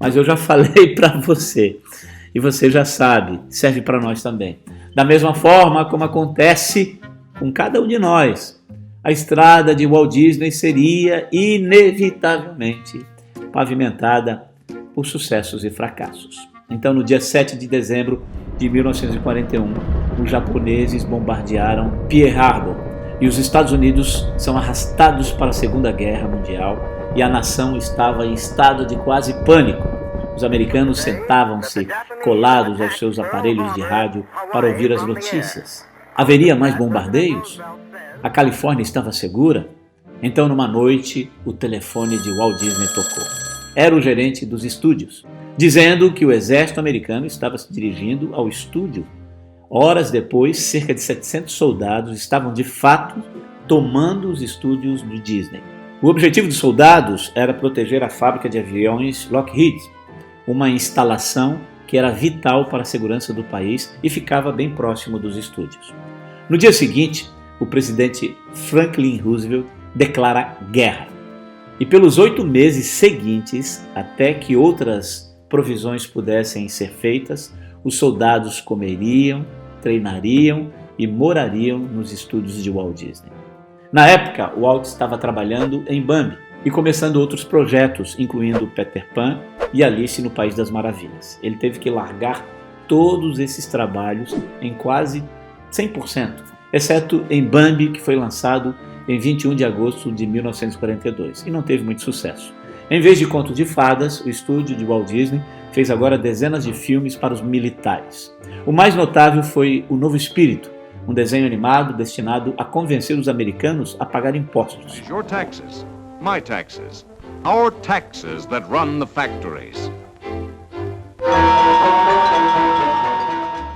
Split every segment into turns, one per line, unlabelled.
mas eu já falei para você, e você já sabe, serve para nós também. Da mesma forma como acontece com cada um de nós, a estrada de Walt Disney seria inevitavelmente pavimentada por sucessos e fracassos. Então, no dia 7 de dezembro de 1941, os japoneses bombardearam Pearl Harbor e os Estados Unidos são arrastados para a Segunda Guerra Mundial e a nação estava em estado de quase pânico. Os americanos sentavam-se colados aos seus aparelhos de rádio para ouvir as notícias. Haveria mais bombardeios? A Califórnia estava segura? Então, numa noite, o telefone de Walt Disney tocou. Era o gerente dos estúdios, dizendo que o exército americano estava se dirigindo ao estúdio. Horas depois, cerca de 700 soldados estavam de fato tomando os estúdios do Disney. O objetivo dos soldados era proteger a fábrica de aviões Lockheed, uma instalação que era vital para a segurança do país e ficava bem próximo dos estúdios. No dia seguinte, o presidente Franklin Roosevelt declara guerra. E pelos 8 meses seguintes, até que outras provisões pudessem ser feitas, os soldados comeriam, treinariam e morariam nos estúdios de Walt Disney. Na época, Walt estava trabalhando em Bambi e começando outros projetos, incluindo Peter Pan e Alice no País das Maravilhas. Ele teve que largar todos esses trabalhos em quase 100%, exceto em Bambi, que foi lançado em 21 de agosto de 1942, e não teve muito sucesso. Em vez de contos de fadas, o estúdio de Walt Disney fez agora dezenas de filmes para os militares. O mais notável foi O Novo Espírito, um desenho animado destinado a convencer os americanos a pagar impostos.
Your taxes, my taxes, our taxes that run the factories.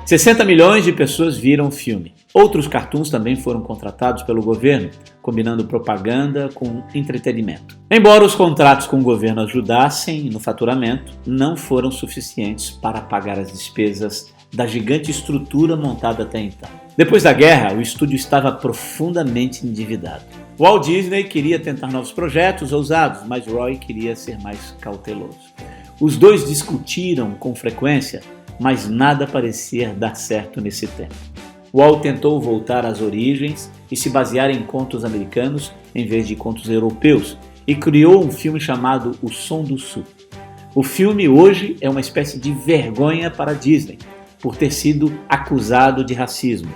60 milhões de pessoas viram o filme. Outros cartoons também foram contratados pelo governo, combinando propaganda com entretenimento. Embora os contratos com o governo ajudassem no faturamento, não foram suficientes para pagar as despesas da gigante estrutura montada até então. Depois da guerra, o estúdio estava profundamente endividado. Walt Disney queria tentar novos projetos ousados, mas Roy queria ser mais cauteloso. Os dois discutiram com frequência, mas nada parecia dar certo nesse tempo. Walt tentou voltar às origens e se basear em contos americanos em vez de contos europeus e criou um filme chamado O Som do Sul. O filme hoje é uma espécie de vergonha para a Disney por ter sido acusado de racismo.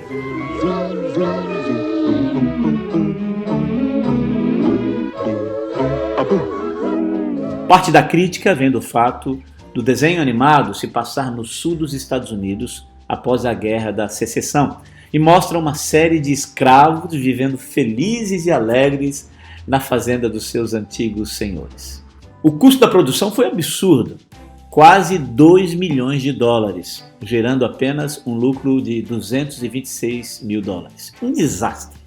Parte da crítica vem do fato do desenho animado se passar no sul dos Estados Unidos após a Guerra da Secessão e mostra uma série de escravos vivendo felizes e alegres na fazenda dos seus antigos senhores. O custo da produção foi absurdo, quase 2 milhões de dólares, gerando apenas um lucro de 226 mil dólares. Um desastre.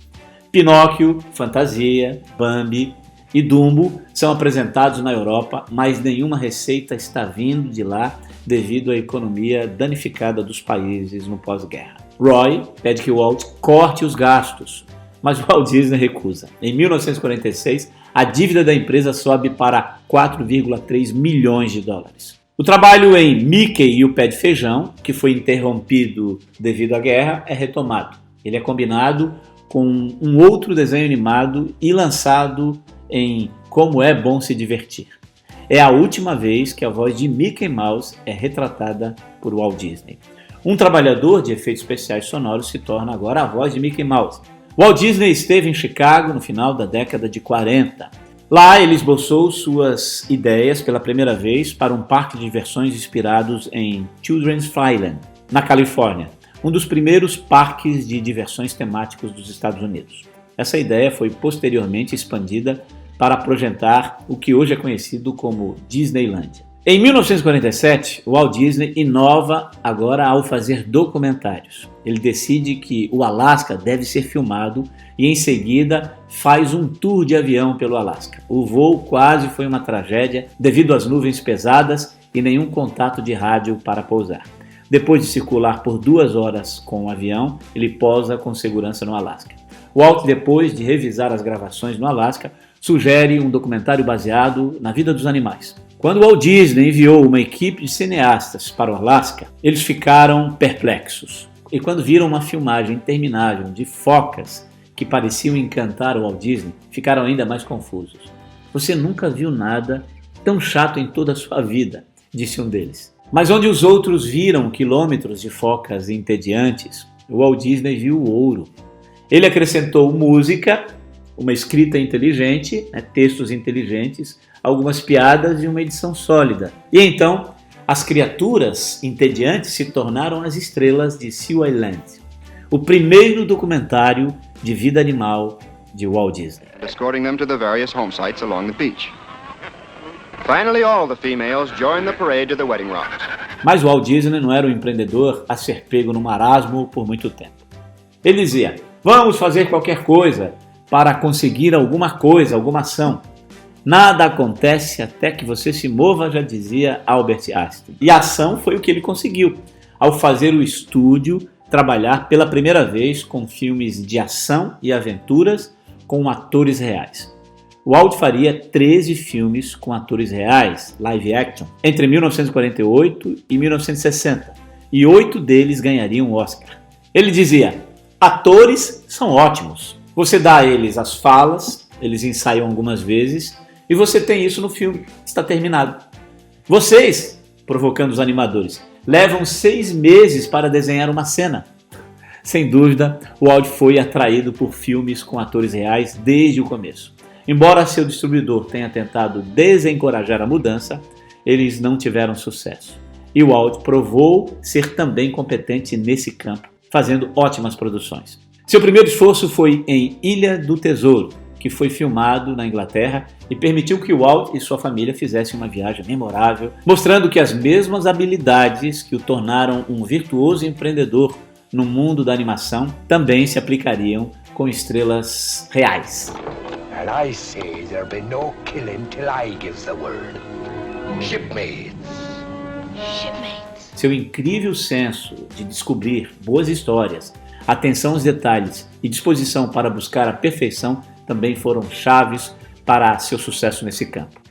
Pinóquio, Fantasia, Bambi e Dumbo são apresentados na Europa, mas nenhuma receita está vindo de lá devido à economia danificada dos países no pós-guerra. Roy pede que Walt corte os gastos, mas Walt Disney recusa. Em 1946, a dívida da empresa sobe para 4,3 milhões de dólares. O trabalho em Mickey e o Pé de Feijão, que foi interrompido devido à guerra, é retomado. Ele é combinado com um outro desenho animado e lançado em Como é Bom Se Divertir. É a última vez que a voz de Mickey Mouse é retratada por Walt Disney. Um trabalhador de efeitos especiais sonoros se torna agora a voz de Mickey Mouse. Walt Disney esteve em Chicago no final da década de 40. Lá ele esboçou suas ideias pela primeira vez para um parque de diversões inspirados em Children's Flyland, na Califórnia, um dos primeiros parques de diversões temáticos dos Estados Unidos. Essa ideia foi posteriormente expandida para projetar o que hoje é conhecido como Disneylandia. Em 1947, Walt Disney inova agora ao fazer documentários. Ele decide que o Alasca deve ser filmado e em seguida faz um tour de avião pelo Alasca. O voo quase foi uma tragédia devido às nuvens pesadas e nenhum contato de rádio para pousar. Depois de circular por 2 horas com o avião, ele pousa com segurança no Alasca. Walt, depois de revisar as gravações no Alasca, sugere um documentário baseado na vida dos animais. Quando Walt Disney enviou uma equipe de cineastas para o Alasca, eles ficaram perplexos. E quando viram uma filmagem interminável de focas que pareciam encantar o Walt Disney, ficaram ainda mais confusos. Você nunca viu nada tão chato em toda a sua vida, disse um deles. Mas onde os outros viram quilômetros de focas entediantes, o Walt Disney viu o ouro. Ele acrescentou música, uma escrita inteligente, textos inteligentes, algumas piadas e uma edição sólida. E então, as criaturas entediantes se tornaram as estrelas de Sea Island, o primeiro documentário de vida animal de Walt Disney.
Escorting them to the various home sites along the beach. Finally, all the females join the parade to the wedding rocks.
Mas Walt Disney não era um empreendedor a ser pego no marasmo por muito tempo. Ele dizia: vamos fazer qualquer coisa para conseguir alguma coisa, alguma ação. Nada acontece até que você se mova, já dizia Albert Einstein. E a ação foi o que ele conseguiu, ao fazer o estúdio trabalhar pela primeira vez com filmes de ação e aventuras com atores reais. Walt faria 13 filmes com atores reais, live action, entre 1948 e 1960, e 8 deles ganhariam o Oscar. Ele dizia: atores são ótimos. Você dá a eles as falas, eles ensaiam algumas vezes, e você tem isso no filme, está terminado. Vocês, provocando os animadores, levam 6 meses para desenhar uma cena. Sem dúvida, Walt foi atraído por filmes com atores reais desde o começo. Embora seu distribuidor tenha tentado desencorajar a mudança, eles não tiveram sucesso. E Walt provou ser também competente nesse campo, fazendo ótimas produções. Seu primeiro esforço foi em Ilha do Tesouro, que foi filmado na Inglaterra e permitiu que Walt e sua família fizessem uma viagem memorável, mostrando que as mesmas habilidades que o tornaram um virtuoso empreendedor no mundo da animação também se aplicariam com estrelas reais.
And I say there'll be no killing till I gives the word. Shipmates. Shipmates.
Seu incrível senso de descobrir boas histórias, atenção aos detalhes e disposição para buscar a perfeição também foram chaves para seu sucesso nesse campo.